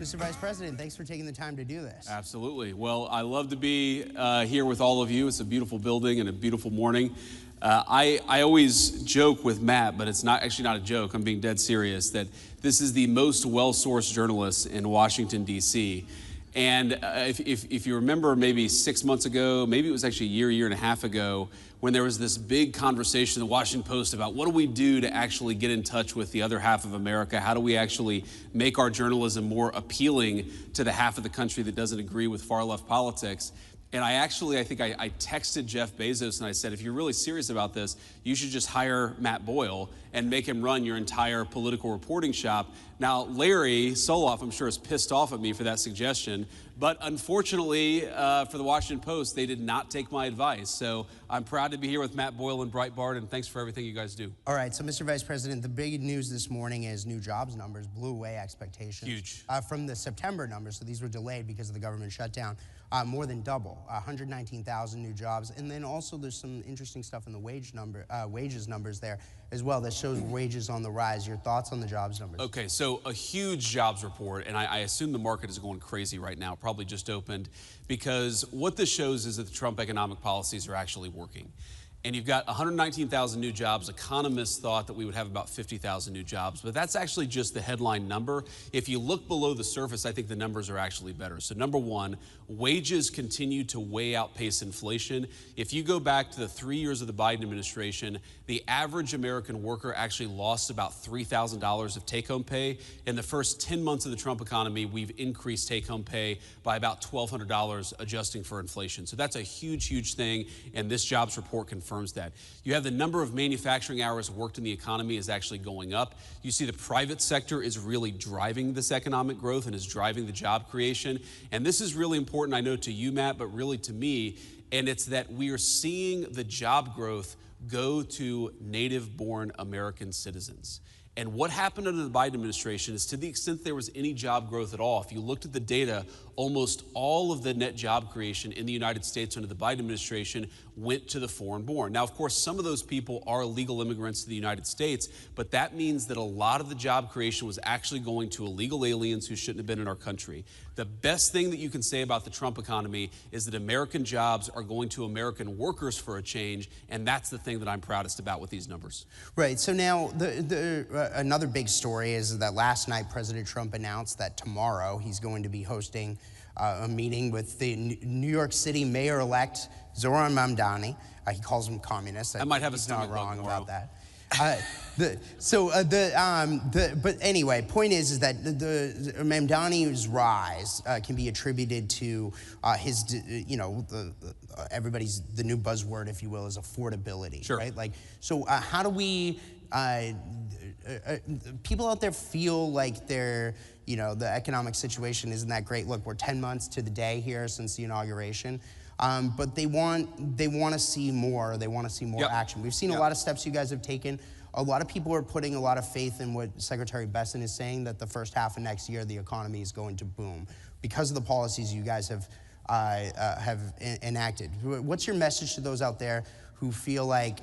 Mr. Vice President, thanks for taking the time to do this. Absolutely. Well, I love to be here with all of you. It's a beautiful building and a beautiful morning. I always joke with Matt, but it's actually not a joke. I'm being dead serious that this is the most well-sourced journalist in Washington, D.C. And if you remember maybe 6 months ago, maybe it was actually a year and a half ago, when there was this big conversation in the Washington Post about what do we do to actually get in touch with the other half of America? How do we actually make our journalism more appealing to the half of the country that doesn't agree with far-left politics? And I think I texted Jeff Bezos and I said, if you're really serious about this, you should just hire Matt Boyle and make him run your entire political reporting shop. Now, Larry Soloff, I'm sure, is pissed off at me for that suggestion. But unfortunately, for the Washington Post, they did not take my advice. So I'm proud to be here with Matt Boyle and Breitbart, and thanks for everything you guys do. All right, so Mr. Vice President, the big news this morning is new jobs numbers blew away expectations. Huge. From the September numbers, so these were delayed because of the government shutdown. More than double, 119,000 new jobs. And then also there's some interesting stuff in the wages numbers there as well that shows wages on the rise. Your thoughts on the jobs numbers? Okay, so a huge jobs report, and I assume the market is going crazy right now, probably just opened, because what this shows is that the Trump economic policies are actually working. And you've got 119,000 new jobs. Economists thought that we would have about 50,000 new jobs, but that's actually just the headline number. If you look below the surface, I think the numbers are actually better. So number one, wages continue to way outpace inflation. If you go back to the 3 years of the Biden administration, the average American worker actually lost about $3,000 of take-home pay. In the first 10 months of the Trump economy, we've increased take-home pay by about $1,200, adjusting for inflation. So that's a huge, huge thing, and this jobs report confirms that. You have the number of manufacturing hours worked in the economy is actually going up. You see the private sector is really driving this economic growth and is driving the job creation. And this is really important, I know, to you, Matt, but really to me, and it's that we are seeing the job growth go to native-born American citizens. And what happened under the Biden administration is, to the extent there was any job growth at all, if you looked at the data, almost all of the net job creation in the United States under the Biden administration went to the foreign-born. Now, of course, some of those people are illegal immigrants to the United States, but that means that a lot of the job creation was actually going to illegal aliens who shouldn't have been in our country. The best thing that you can say about the Trump economy is that American jobs are going to American workers for a change, and that's the thing that I'm proudest about with these numbers. Right, so now another big story is that last night President Trump announced that tomorrow he's going to be hosting a meeting with the New York City mayor-elect Zoran Mamdani. He calls him communist. I might have a He's not stomach wrong bug about that. But anyway, point is that the Mamdani's rise can be attributed to his, everybody's, the new buzzword, if you will, is affordability, sure. Right? Like, so how do we, people out there feel like they're, the economic situation isn't that great. Look, we're 10 months to the day here since the inauguration. But they want to see more. They want to see more yep. action. We've seen a lot of steps you guys have taken. A lot of people are putting a lot of faith in what Secretary Besson is saying, that the first half of next year the economy is going to boom because of the policies you guys have enacted. What's your message to those out there who feel like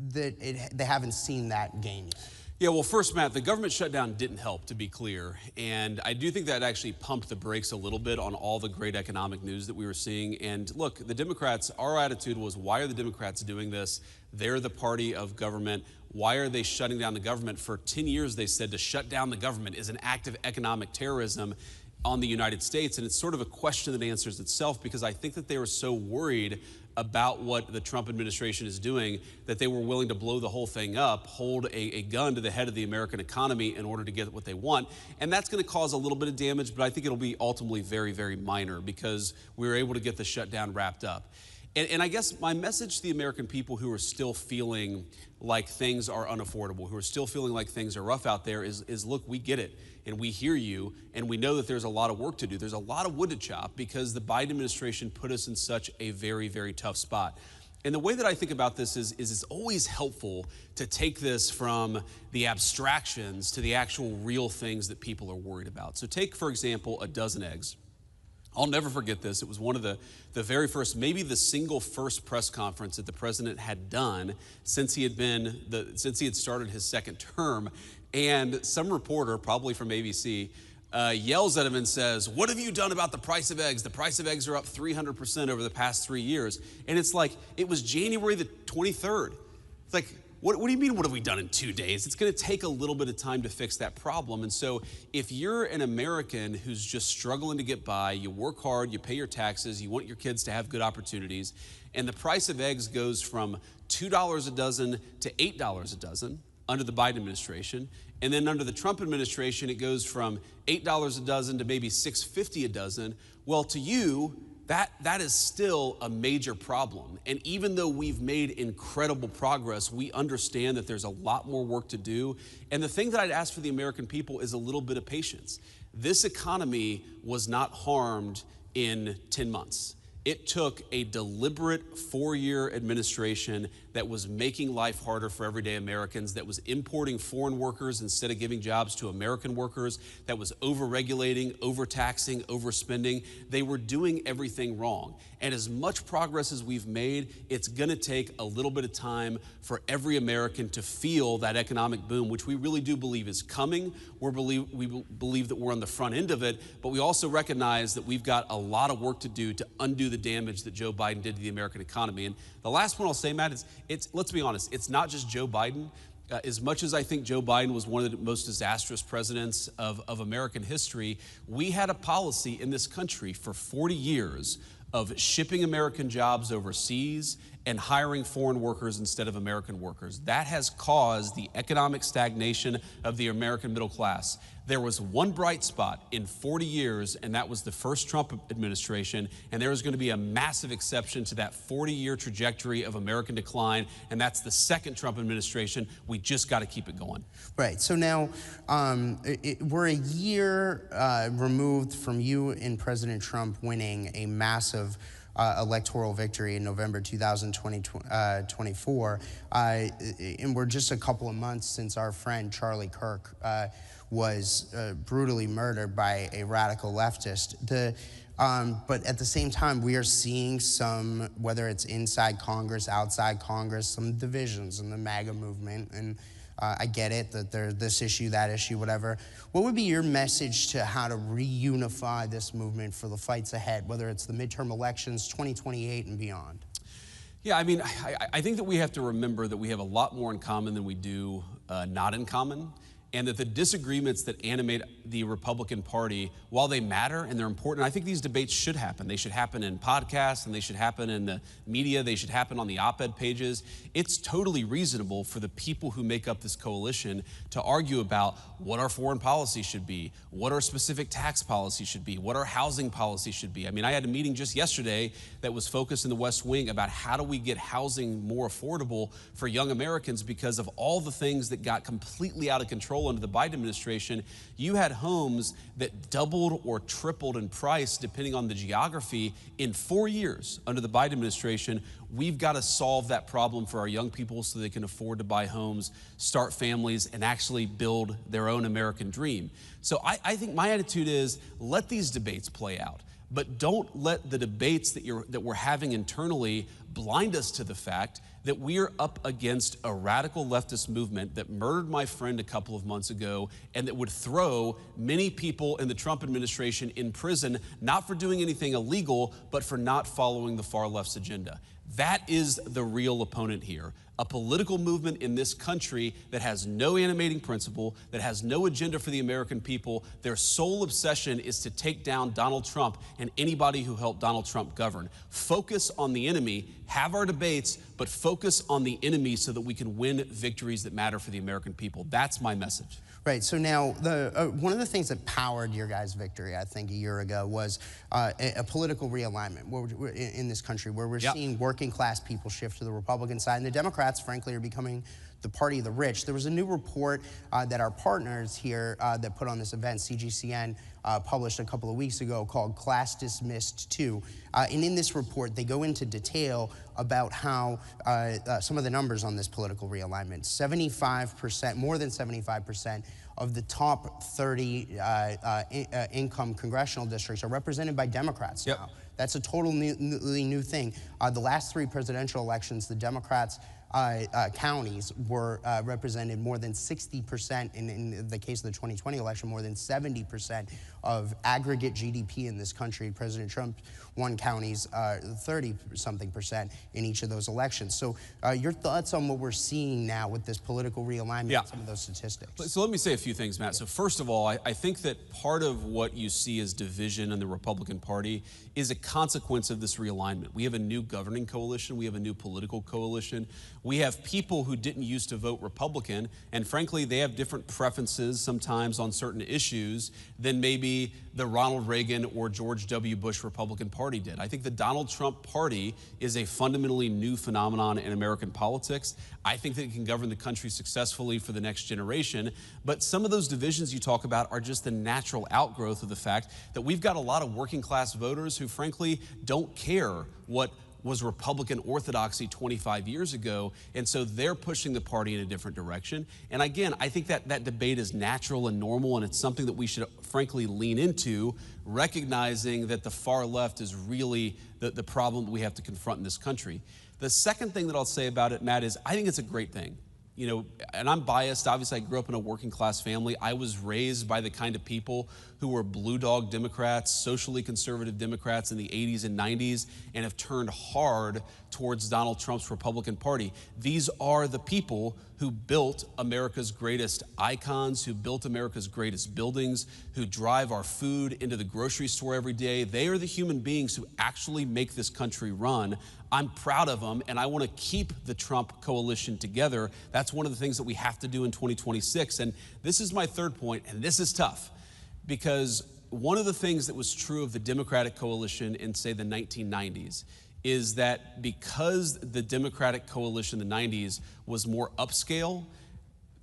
that they haven't seen that gain yet? Yeah, well, first, Matt, the government shutdown didn't help, to be clear. And I do think that actually pumped the brakes a little bit on all the great economic news that we were seeing. And look, the Democrats, our attitude was, why are the Democrats doing this? They're the party of government. Why are they shutting down the government? For 10 years, they said to shut down the government is an act of economic terrorism on the United States. And it's sort of a question that answers itself, because I think that they were so worried about what the Trump administration is doing that they were willing to blow the whole thing up, hold a gun to the head of the American economy in order to get what they want. And that's going to cause a little bit of damage, but I think it'll be ultimately very, very minor, because we were able to get the shutdown wrapped up. And I guess my message to the American people who are still feeling like things are unaffordable, who are still feeling like things are rough out there is look, we get it, and we hear you, and we know that there's a lot of work to do. There's a lot of wood to chop because the Biden administration put us in such a very, very tough spot. And the way that I think about this is it's always helpful to take this from the abstractions to the actual real things that people are worried about. So take, for example, a dozen eggs. I'll never forget this. It was one of the very first, maybe the single first press conference that the president had done since he had started his second term. And some reporter, probably from ABC, yells at him and says, "What have you done about the price of eggs? The price of eggs are up 300% over the past 3 years." And it's like, it was January the 23rd. It's like, what do you mean, what have we done in 2 days? It's going to take a little bit of time to fix that problem. And so if you're an American who's just struggling to get by, you work hard, you pay your taxes, you want your kids to have good opportunities, and the price of eggs goes from $2 a dozen to $8 a dozen under the Biden administration, and then under the Trump administration, it goes from $8 a dozen to maybe $6.50 a dozen. Well, to you, that is still a major problem. And even though we've made incredible progress, we understand that there's a lot more work to do. And the thing that I'd ask for the American people is a little bit of patience. This economy was not harmed in 10 months. It took a deliberate 4-year administration that was making life harder for everyday Americans, that was importing foreign workers instead of giving jobs to American workers, that was over-regulating, overtaxing, overspending. They were doing everything wrong. And as much progress as we've made, it's going to take a little bit of time for every American to feel that economic boom, which we really do believe is coming. We believe that we're on the front end of it, but we also recognize that we've got a lot of work to do to undo the damage that Joe Biden did to the American economy. And the last one I'll say, Matt, is let's be honest, it's not just Joe Biden. As much as I think Joe Biden was one of the most disastrous presidents of American history, we had a policy in this country for 40 years of shipping American jobs overseas and hiring foreign workers instead of American workers. That has caused the economic stagnation of the American middle class. There was one bright spot in 40 years, and that was the first Trump administration, and there is going to be a massive exception to that 40-year trajectory of American decline, and that's the second Trump administration. We just got to keep it going. Right. So now we're a year removed from you and President Trump winning a massive electoral victory in November 2024. And we're just a couple of months since our friend Charlie Kirk was brutally murdered by a radical leftist. But at the same time, we are seeing some, whether it's inside Congress, outside Congress, some divisions in the MAGA movement. And I get it, that there's this issue, that issue, whatever. What would be your message to how to reunify this movement for the fights ahead, whether it's the midterm elections, 2028 and beyond? Yeah, I mean, I think that we have to remember that we have a lot more in common than we do not in common. And that the disagreements that animate the Republican Party, while they matter and they're important, I think these debates should happen. They should happen in podcasts, and they should happen in the media. They should happen on the op-ed pages. It's totally reasonable for the people who make up this coalition to argue about what our foreign policy should be, what our specific tax policy should be, what our housing policy should be. I mean, I had a meeting just yesterday that was focused in the West Wing about how do we get housing more affordable for young Americans because of all the things that got completely out of control under the Biden administration. You had homes that doubled or tripled in price depending on the geography in 4 years under the Biden administration. We've got to solve that problem for our young people so they can afford to buy homes, start families, and actually build their own American dream. So I think my attitude is, let these debates play out. But don't let the debates that we're having internally blind us to the fact that we are up against a radical leftist movement that murdered my friend a couple of months ago and that would throw many people in the Trump administration in prison, not for doing anything illegal, but for not following the far left's agenda. That is the real opponent here. A political movement in this country that has no animating principle, that has no agenda for the American people. Their sole obsession is to take down Donald Trump and anybody who helped Donald Trump govern. Focus on the enemy, have our debates, but focus on the enemy so that we can win victories that matter for the American people. That's my message. Right. So now, one of the things that powered your guys' victory, I think, a year ago was a political realignment in this country, where we're seeing working class people shift to the Republican side, and the Democrats, frankly, are becoming the party of the rich. There was a new report that our partners here that put on this event, CGCN, published a couple of weeks ago called Class Dismissed 2. And in this report, they go into detail about how some of the numbers on this political realignment, 75%, more than 75% of the top 30 income congressional districts are represented by Democrats now. That's a totally new thing. The last 3 presidential elections, the Democrats counties were represented more than 60%, in the case of the 2020 election, more than 70% of aggregate GDP in this country. President Trump won counties 30-something% in each of those elections. So your thoughts on what we're seeing now with this political realignment and some of those statistics? So let me say a few things, Matt. So first of all, I think that part of what you see as division in the Republican Party is a consequence of this realignment. We have a new governing coalition. We have a new political coalition. We have people who didn't used to vote Republican, and frankly, they have different preferences sometimes on certain issues than maybe the Ronald Reagan or George W. Bush Republican Party did. I think the Donald Trump Party is a fundamentally new phenomenon in American politics. I think that it can govern the country successfully for the next generation, but some of those divisions you talk about are just the natural outgrowth of the fact that we've got a lot of working class voters who frankly don't care what was Republican orthodoxy 25 years ago, and so they're pushing the party in a different direction. And again, I think that debate is natural and normal, and it's something that we should frankly lean into, recognizing that the far left is really the problem that we have to confront in this country. The second thing that I'll say about it, Matt, is I think it's a great thing. You know, and I'm biased. Obviously, I grew up in a working class family. I was raised by the kind of people who were blue dog Democrats, socially conservative Democrats in the 80s and 90s, and have turned hard towards Donald Trump's Republican Party. These are the people who built America's greatest icons, who built America's greatest buildings, who drive our food into the grocery store every day. They are the human beings who actually make this country run. I'm proud of them, and I want to keep the Trump coalition together. That's one of the things that we have to do in 2026. And this is my third point, and this is tough, because one of the things that was true of the Democratic coalition in, say, the 1990s is that because the Democratic coalition in the 90s was more upscale,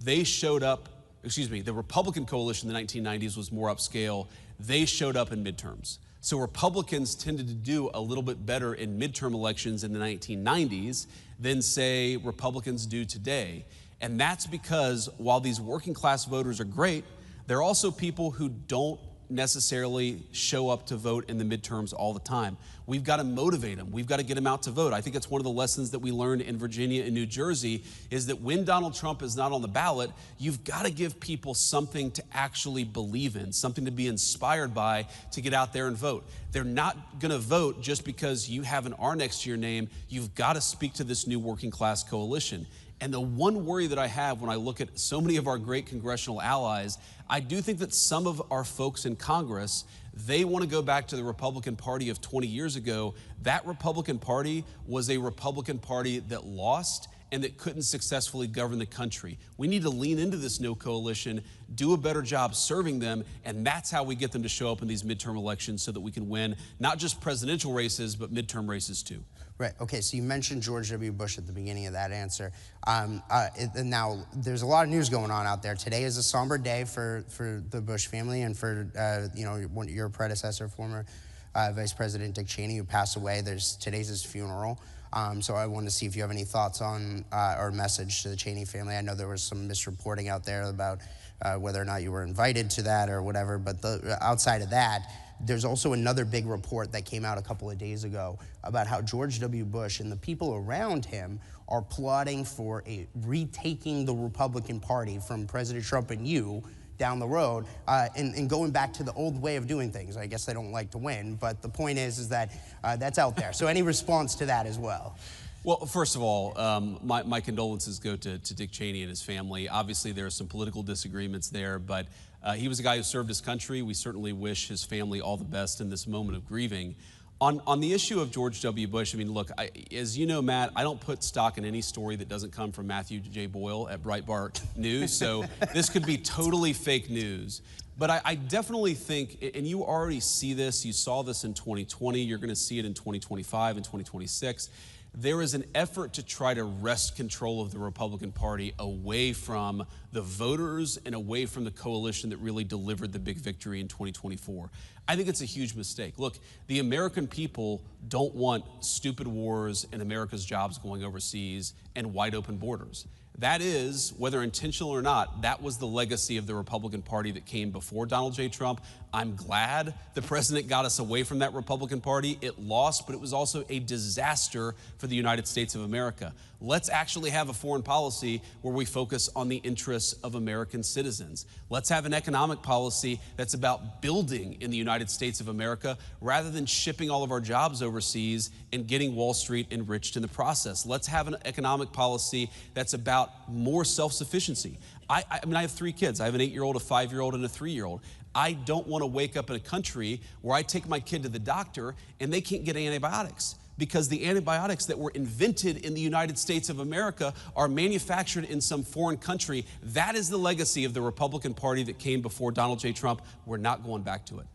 they showed up, the Republican coalition in the 1990s was more upscale, they showed up in midterms. So Republicans tended to do a little bit better in midterm elections in the 1990s than, say, Republicans do today. And that's because while these working class voters are great, they're also people who don't necessarily show up to vote in the midterms all the time. We've got to motivate them. We've got to get them out to vote. I think it's one of the lessons that we learned in Virginia and New Jersey is that when Donald Trump is not on the ballot, you've got to give people something to actually believe in, something to be inspired by to get out there and vote. They're not going to vote just because you have an R next to your name. You've got to speak to this new working class coalition. And the one worry that I have when I look at so many of our great congressional allies, I do think that some of our folks in Congress, they want to go back to the Republican Party of 20 years ago. That Republican Party was a Republican Party that lost and that couldn't successfully govern the country. We need to lean into this new coalition, do a better job serving them, and that's how we get them to show up in these midterm elections so that we can win not just presidential races, but midterm races too. Right. Okay. So you mentioned George W. Bush at the beginning of that answer. Now, there's a lot of news going on out there. Today is a somber day for the Bush family and for your predecessor, former Vice President Dick Cheney, who passed away. Today's his funeral. So I wanted to see if you have any thoughts on or message to the Cheney family. I know there was some misreporting out there about whether or not you were invited to that or whatever. But outside of that, there's also another big report that came out a couple of days ago about how George W. Bush and the people around him are plotting for retaking the Republican Party from President Trump and you down the road and going back to the old way of doing things. I guess they don't like to win, but the point is that that's out there. So any response to that as well? Well, first of all, my condolences go to Dick Cheney and his family. Obviously, there are some political disagreements there, but he was a guy who served his country. We certainly wish his family all the best in this moment of grieving. On the issue of George W. Bush, I mean, look, as you know, Matt, I don't put stock in any story that doesn't come from Matthew J. Boyle at Breitbart News, so this could be totally fake news. But I definitely think, and you already see this, you saw this in 2020, you're going to see it in 2025 and 2026, there is an effort to try to wrest control of the Republican Party away from the voters and away from the coalition that really delivered the big victory in 2024. I think it's a huge mistake. Look, the American people don't want stupid wars and America's jobs going overseas and wide open borders. That is, whether intentional or not, that was the legacy of the Republican Party that came before Donald J. Trump. I'm glad the president got us away from that Republican Party. It lost, but it was also a disaster for the United States of America. Let's actually have a foreign policy where we focus on the interests of American citizens. Let's have an economic policy that's about building in the United States of America rather than shipping all of our jobs overseas and getting Wall Street enriched in the process. Let's have an economic policy that's about more self-sufficiency. I mean, I have 3 kids. I have an 8-year-old, a 5-year-old, and a 3-year-old. I don't want to wake up in a country where I take my kid to the doctor and they can't get antibiotics, because the antibiotics that were invented in the United States of America are manufactured in some foreign country. That is the legacy of the Republican Party that came before Donald J. Trump. We're not going back to it.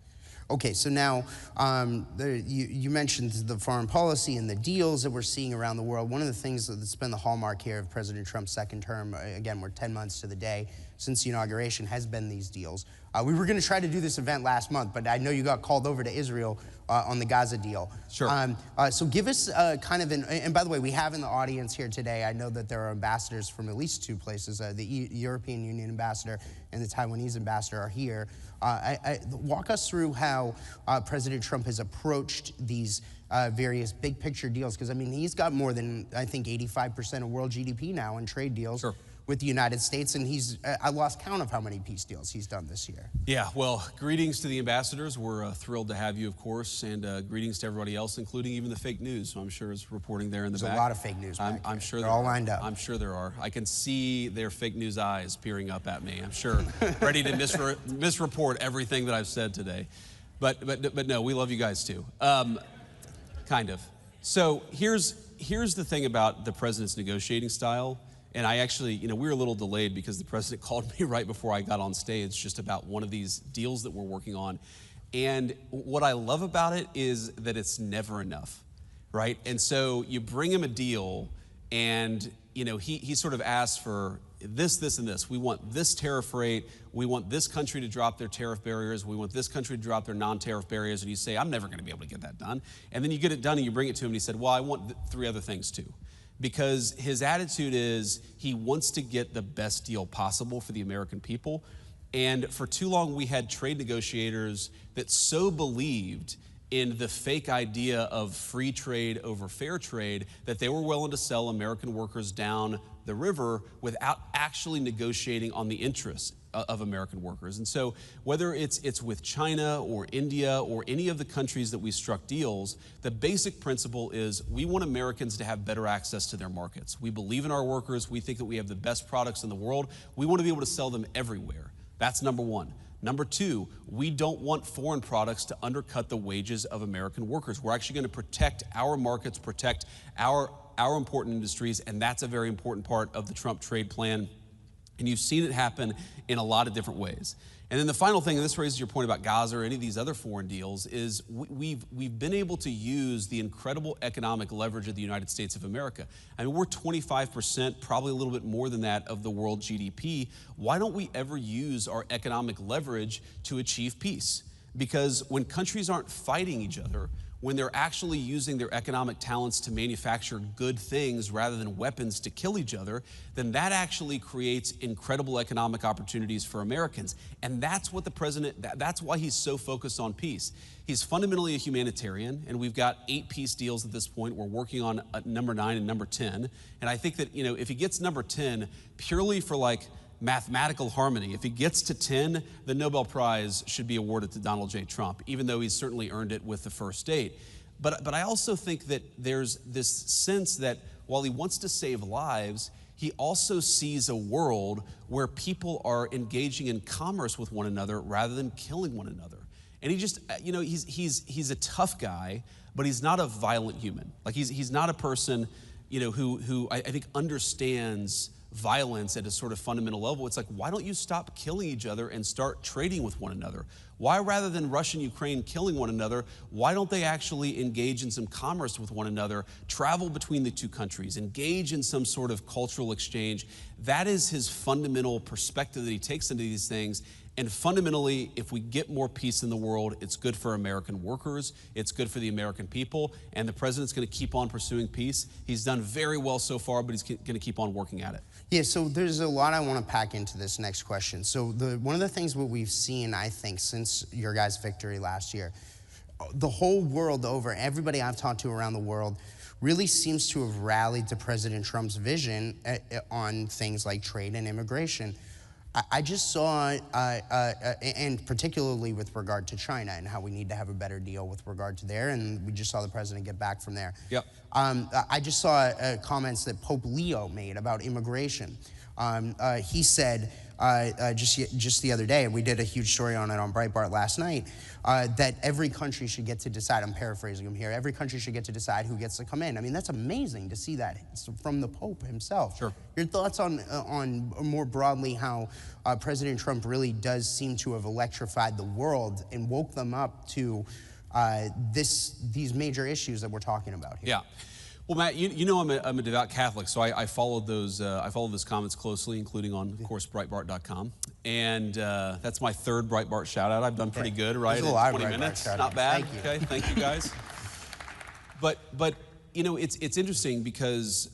Okay, so now you mentioned the foreign policy and the deals that we're seeing around the world. One of the things that's been the hallmark here of President Trump's second term, again, we're 10 months to the day since the inauguration, has been these deals. We were going to try to do this event last month, but I know you got called over to Israel on the Gaza deal. Sure. So give us kind of and by the way, we have in the audience here today, I know that there are ambassadors from at least 2 places. The European Union ambassador and the Taiwanese ambassador are here. Walk us through how President Trump has approached these various big picture deals, because I mean, he's got more than, I think, 85% of world GDP now in trade deals. Sure. With the United States, and I lost count of how many peace deals he's done this year. Yeah, well, greetings to the ambassadors. We're thrilled to have you, of course, and greetings to everybody else, including even the fake news, who I'm sure is reporting there in the back. There's a lot of fake news back I'm sure they're all lined up. I'm sure there are. I can see their fake news eyes peering up at me, I'm sure, ready to misreport everything that I've said today. But no, we love you guys too. Kind of. So here's the thing about the president's negotiating style. And I actually, we were a little delayed because the president called me right before I got on stage just about one of these deals that we're working on. And what I love about it is that it's never enough, right? And so you bring him a deal and, he sort of asks for this, and this. We want this tariff rate. We want this country to drop their tariff barriers. We want this country to drop their non-tariff barriers. And you say, I'm never going to be able to get that done. And then you get it done and you bring it to him and he said, well, I want 3 other things too. Because his attitude is he wants to get the best deal possible for the American people. And for too long, we had trade negotiators that so believed in the fake idea of free trade over fair trade that they were willing to sell American workers down the river without actually negotiating on the interests of American workers. And so whether it's with China or India or any of the countries that we struck deals, the basic principle is we want Americans to have better access to their markets. We believe in our workers. We think that we have the best products in the world. We want to be able to sell them everywhere. That's number 1. Number 2, we don't want foreign products to undercut the wages of American workers. We're actually going to protect our markets, protect our important industries, and that's a very important part of the Trump trade plan. And you've seen it happen in a lot of different ways. And then the final thing, and this raises your point about Gaza or any of these other foreign deals, is we've been able to use the incredible economic leverage of the United States of America. I mean, we're 25%, probably a little bit more than that, of the world GDP. Why don't we ever use our economic leverage to achieve peace? Because when countries aren't fighting each other, when they're actually using their economic talents to manufacture good things rather than weapons to kill each other, then that actually creates incredible economic opportunities for Americans. And that's what the president, that's why he's so focused on peace. He's fundamentally a humanitarian, and we've got 8 peace deals at this point. We're working on number 9 and number 10. And I think that, if he gets number 10 purely for mathematical harmony, if he gets to 10, the Nobel Prize should be awarded to Donald J. Trump, even though he's certainly earned it with the first 8. But I also think that there's this sense that while he wants to save lives, he also sees a world where people are engaging in commerce with one another rather than killing one another. And he just, he's a tough guy, but he's not a violent human. He's not a person, who I think understands violence at a sort of fundamental level. It's why don't you stop killing each other and start trading with one another? Why, rather than Russia and Ukraine killing one another, why don't they actually engage in some commerce with one another, travel between the 2 countries, engage in some sort of cultural exchange? That is his fundamental perspective that he takes into these things. And fundamentally, if we get more peace in the world, it's good for American workers, it's good for the American people, and the president's going to keep on pursuing peace. He's done very well so far, but he's going to keep on working at it. Yeah, so there's a lot I want to pack into this next question. So one of the things what we've seen, I think, since your guys' victory last year, the whole world over, everybody I've talked to around the world, really seems to have rallied to President Trump's vision on things like trade and immigration. I just saw, and particularly with regard to China and how we need to have a better deal with regard to there, and we just saw the president get back from there. Yep. I just saw comments that Pope Leo made about immigration. He said just the other day, and we did a huge story on it on Breitbart last night, that every country should get to decide, I'm paraphrasing him here, every country should get to decide who gets to come in. I mean, that's amazing to see that from the Pope himself. Sure. Your thoughts on more broadly how President Trump really does seem to have electrified the world and woke them up to these major issues that we're talking about here? Yeah. Well, Matt, you know I'm a devout Catholic, so I followed those comments closely, including on, of course, Breitbart.com. And that's my third Breitbart shout-out. I've done pretty good, right? There's a lot of 20 Breitbart minutes, shout-outs. not bad. Thank you. Okay, thank you guys. But you know, it's interesting because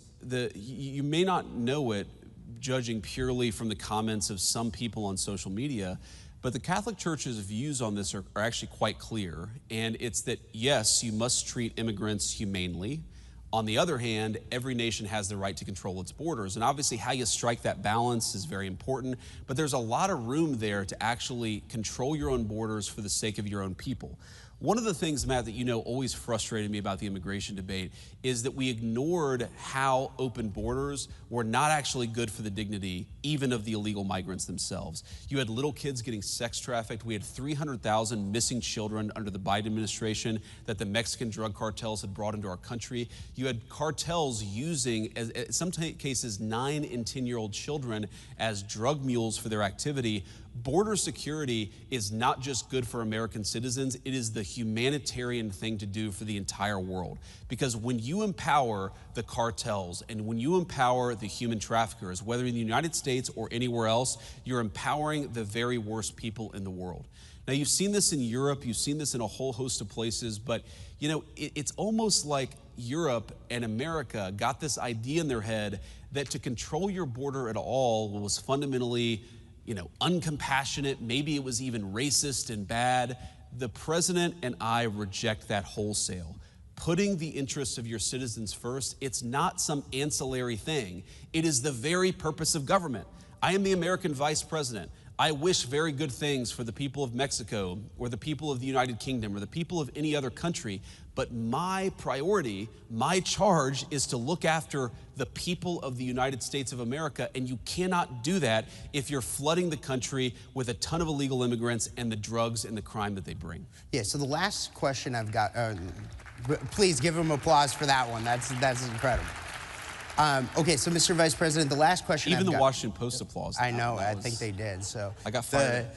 you may not know it, judging purely from the comments of some people on social media, but the Catholic Church's views on this are actually quite clear. And it's that, yes, you must treat immigrants humanely. On the other hand, every nation has the right to control its borders. And obviously how you strike that balance is very important, but there's a lot of room there to actually control your own borders for the sake of your own people. One of the things, Matt, that you know always frustrated me about the immigration debate is that we ignored how open borders were not actually good for the dignity even of the illegal migrants themselves. You had little kids getting sex trafficked. We had 300,000 missing children under the Biden administration that the Mexican drug cartels had brought into our country. You had cartels using, in some cases, 9 and 10-year-old children as drug mules for their activity. Border security is not just good for American citizens, it is the humanitarian thing to do for the entire world. Because when you empower the cartels and when you empower the human traffickers, whether in the United States or anywhere else, you're empowering the very worst people in the world. Now, you've seen this in Europe, you've seen this in a whole host of places, but you know, it's almost like Europe and America got this idea in their head that to control your border at all was fundamentally, you know, uncompassionate, maybe it was even racist and bad. The president and I reject that wholesale. Putting the interests of your citizens first, it's not some ancillary thing. It is the very purpose of government. I am the American vice president. I wish very good things for the people of Mexico or the people of the United Kingdom or the people of any other country, but my priority, my charge is to look after the people of the United States of America, and you cannot do that if you're flooding the country with a ton of illegal immigrants and the drugs and the crime that they bring. Yeah, so the last question I've got, please give him applause for that one. That's incredible. Okay, so Mr. Vice President, the last question Even I've the got, Washington Post applause. I know, I think they did. So I got fired.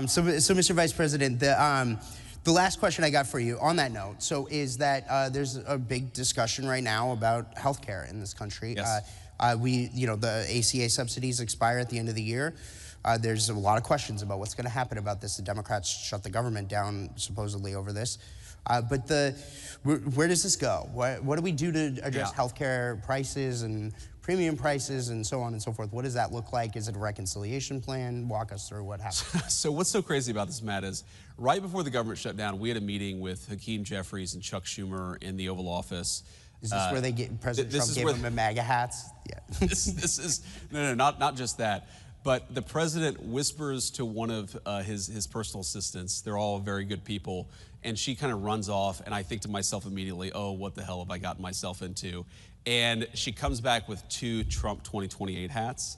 So Mr. Vice President, the last question I got for you on that note, so is that there's a big discussion right now about healthcare in this country. Yes. The ACA subsidies expire at the end of the year. There's a lot of questions about what's going to happen about this. The Democrats shut the government down supposedly over this. But where does this go? What do we do to address healthcare prices and premium prices and so on and so forth? What does that look like? Is it a reconciliation plan? Walk us through what happened. So what's so crazy about this, Matt, is right before the government shut down, we had a meeting with Hakeem Jeffries and Chuck Schumer in the Oval Office. Is this where they President Trump gave them the MAGA hats? Yeah. This is, no, not just that. But the president whispers to one of his personal assistants. They're all very good people. And she kind of runs off, and I think to myself immediately, oh, what the hell have I gotten myself into? And she comes back with 2 Trump 2028 hats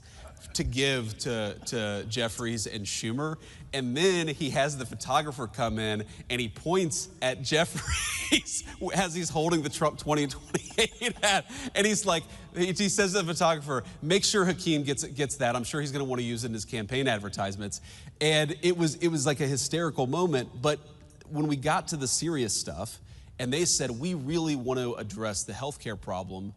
to give to Jeffries and Schumer. And then he has the photographer come in, and he points at Jeffries as he's holding the Trump 2028 hat. And he's like, he says to the photographer, make sure Hakeem gets that. I'm sure he's going to want to use it in his campaign advertisements. And it was like a hysterical moment. But when we got to the serious stuff, and they said, we really want to address the healthcare problem,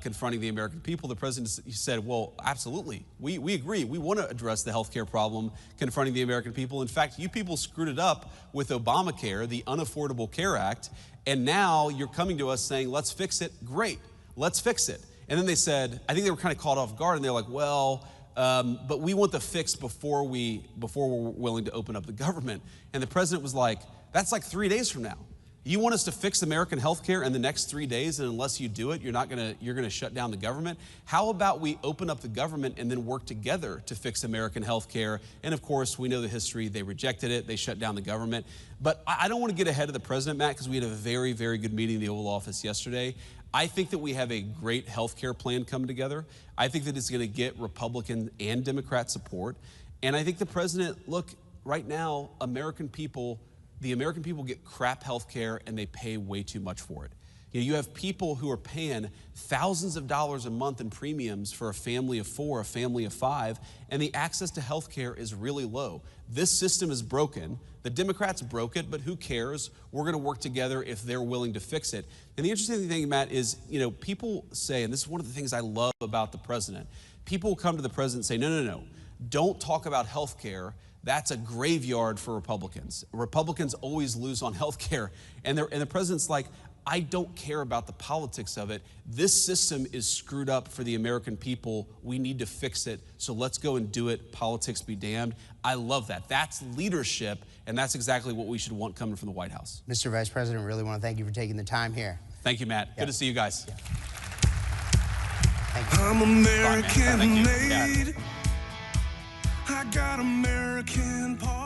confronting the American people, the president said, well, absolutely, we agree. We want to address the health care problem confronting the American people. In fact, you people screwed it up with Obamacare, the Unaffordable Care Act, and now you're coming to us saying, let's fix it. Great, let's fix it. And then they said, I think they were kind of caught off guard, and they're like, well, but we want the fix before we're willing to open up the government. And the president was like, that's like 3 days from now. You want us to fix American health care in the next 3 days, and unless you do it, you're gonna shut down the government? How about we open up the government and then work together to fix American health care? And of course, we know the history. They rejected it. They shut down the government. But I don't want to get ahead of the president, Matt, because we had a very, very good meeting in the Oval Office yesterday. I think that we have a great health care plan coming together. I think that it's gonna get Republican and Democrat support. And I think the president, look, right now, the American people get crap health care and they pay way too much for it. You have people who are paying thousands of dollars a month in premiums for a family of 4, a family of 5, and the access to health care is really low. This system is broken. The Democrats broke it, but who cares? We're going to work together if they're willing to fix it. And the interesting thing, Matt, is, people say, and this is one of the things I love about the president, people come to the president and say, no, don't talk about health care. That's a graveyard for Republicans. Republicans always lose on health care. And the president's like, I don't care about the politics of it. This system is screwed up for the American people. We need to fix it. So let's go and do it. Politics be damned. I love that. That's leadership, and that's exactly what we should want coming from the White House. Mr. Vice President, really want to thank you for taking the time here. Thank you, Matt. Good to see you guys. Yeah. Thank you. I'm American made. I got American part.